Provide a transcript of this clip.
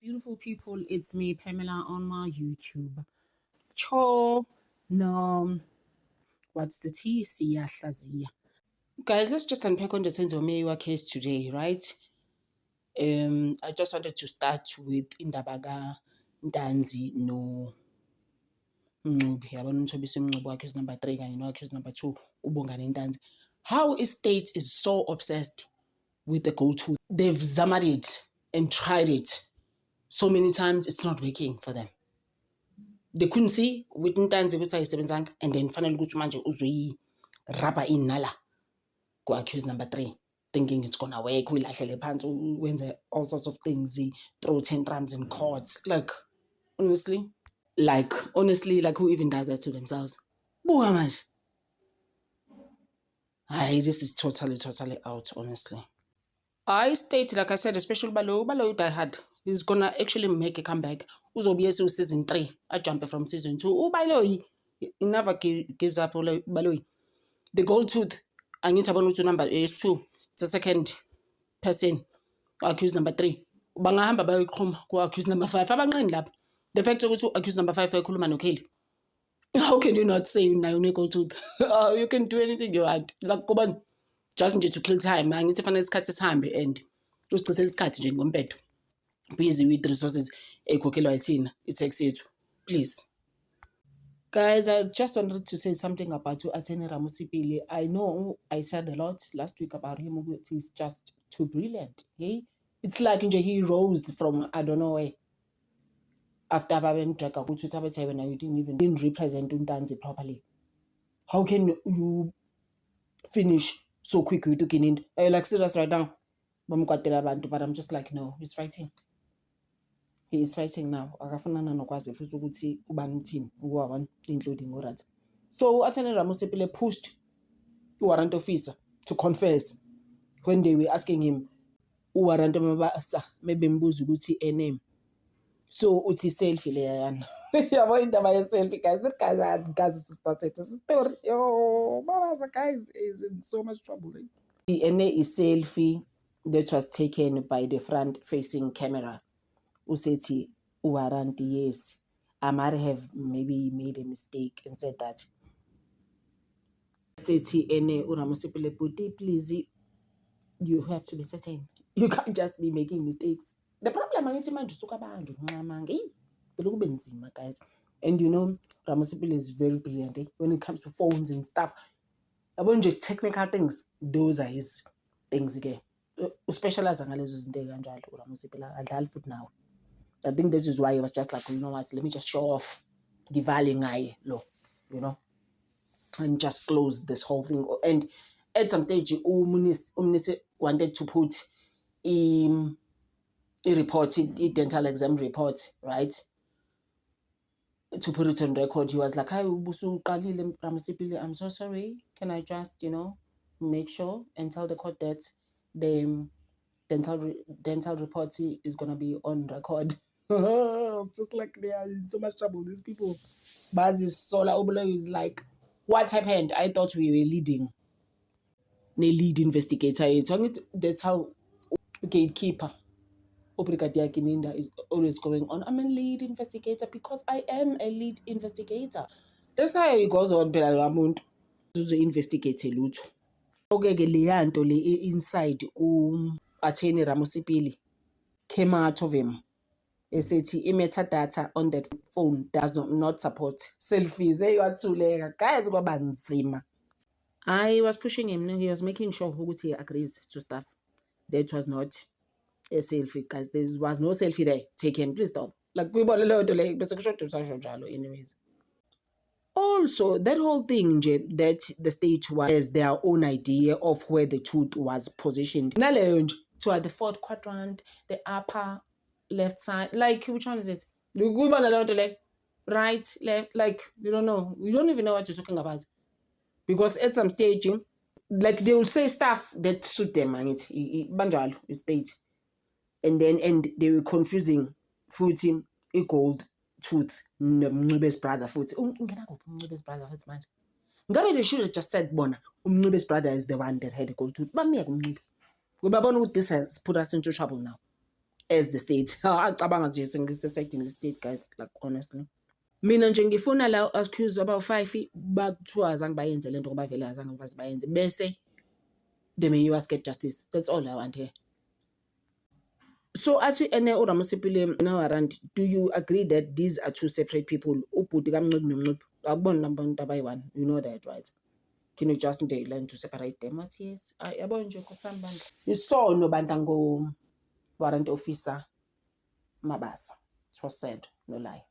Beautiful people, it's me, Pamela, on my YouTube. Cho, no, what's the tea? Siyahlaziya. Guys, let's just unpack on the Senzo Meyiwa case today, right? I just wanted to start with Indabaga Ntanzi no Mncube. Yabona uMthobisi Mncube accused number 3 kanye no accused number 2 uBongani Ntanzi. How is state is so obsessed with the gold tooth? They've zammed it and tried it so many times, it's not working for them. They couldn't see with Ntanzi ukuthi ayisebenzanga, and then fanele ukuthi manje uzoyi rubber in nala go accuse number 3 thinking it's gonna work, uyilahlele phansi wenze all sorts of things, throw tantrums in courts. Honestly, who even does that to themselves? Buka manje. This is totally out, honestly. I state, like I said, especially Balo Die Hard, he's gonna actually make a comeback. Uzobe season 3. I jump from season 2. Balo, he never gives up. Balo, the gold tooth. I need to number is 2. It's the second person. Accused number 3. Bangahamba bayoqhuma ku accused number 5. Abanqeni lapha. The fact ukuthi accused number 5 ekhuluma noKelly. How can you not say now you gold tooth? You can do anything you want. Like Koban. Just to kill time. Angithi fanele isikhathi sihambe and usichithela isikhathi nje ngompetho. Busy with resources ekhokhelwa yithina i-tax yethu. Please. Guys, I just wanted to say something about Attorney Ramusipili. I know I said a lot last week about him, but he's just too brilliant. Okay? It's like he rose from I don't know where. After Babem Draka now you didn't represent Ntanzi properly. How can you finish so quick with looking in? Like serious right now. But I'm just like, no, he's fighting. He is fighting now. Including Urat. So Attorney Ramusipile pushed warrant officer to confess when they were asking him warrant maybe mbuzu ukuthi a name. So uthi selfie leyan. Yabo indaba ye selfie, guys. That guys started the story. Yo, guys is in so much trouble. DNA is selfie that was taken by the front-facing camera. Useti warrant, yes. I might have maybe made a mistake and said that. Seti ene Ramusipile puti, please. You have to be certain. You can't just be making mistakes. The problem is guys. And Ramusipile is very brilliant when it comes to phones and stuff. About just technical things, those are his things again. Specialize on Ramusipile now. I think this is why he was just like, you know what, let me just show off the value and just close this whole thing. And at some stage, Umnisi wanted to put a report, a dental exam report, right? To put it on record. He was like, "Hi, Ramusipile, I'm so sorry. Can I just, make sure and tell the court that the dental report is gonna be on record." It's just like they are in so much trouble. These people. Bazi Sola Obulo is like, what happened? I thought we were leading. The lead investigator. That's how gatekeeper. Obrigado Kininda is always going on. I'm a lead investigator because I am a lead investigator. That's how he goes on. Belalamund to investigate Lutu. Okay, Leanto inside Attorney Ramusipili came out of him. SAT metadata on that phone does not support selfies. Guys, I was pushing him. He was making sure he agrees to stuff. That was not a selfie, guys. There was no selfie there taken. Please stop. Anyways. Also, that whole thing that the state has their own idea of where the tooth was positioned. Toward the 4th quadrant, the upper left side. Like, which one is it? Right, left, you don't know. You don't even know what you're talking about. Because at some stage, they will say stuff that suit them and it's banjalo, it states. And they were confusing Futi, a gold tooth, Mncube's brother, Futi. Mncube's brother, what's mad? They should have just said, Bona, Mncube's brother is the one that had a gold tooth. But me, this has put us into trouble now. as the state. Acabanga nje sengisesayidini le-state guys, like honestly. Mina nje ngifuna la accused about-5 bakuthiwa azange bayenze lento ngoba vele azange bayenze bese they may you ask get justice. That's all I want here. So athi ene uRamasipile nawarand, do you agree that these are two separate people? Ubhuti kaMncube noMncube akubona nabantu abayi-1, you know that, right? Can you just learn to separate them? What? Yes. Yabona nje nkosami bandla. Isono bandla ngo warrant officer Mabasa. It was said, no lie.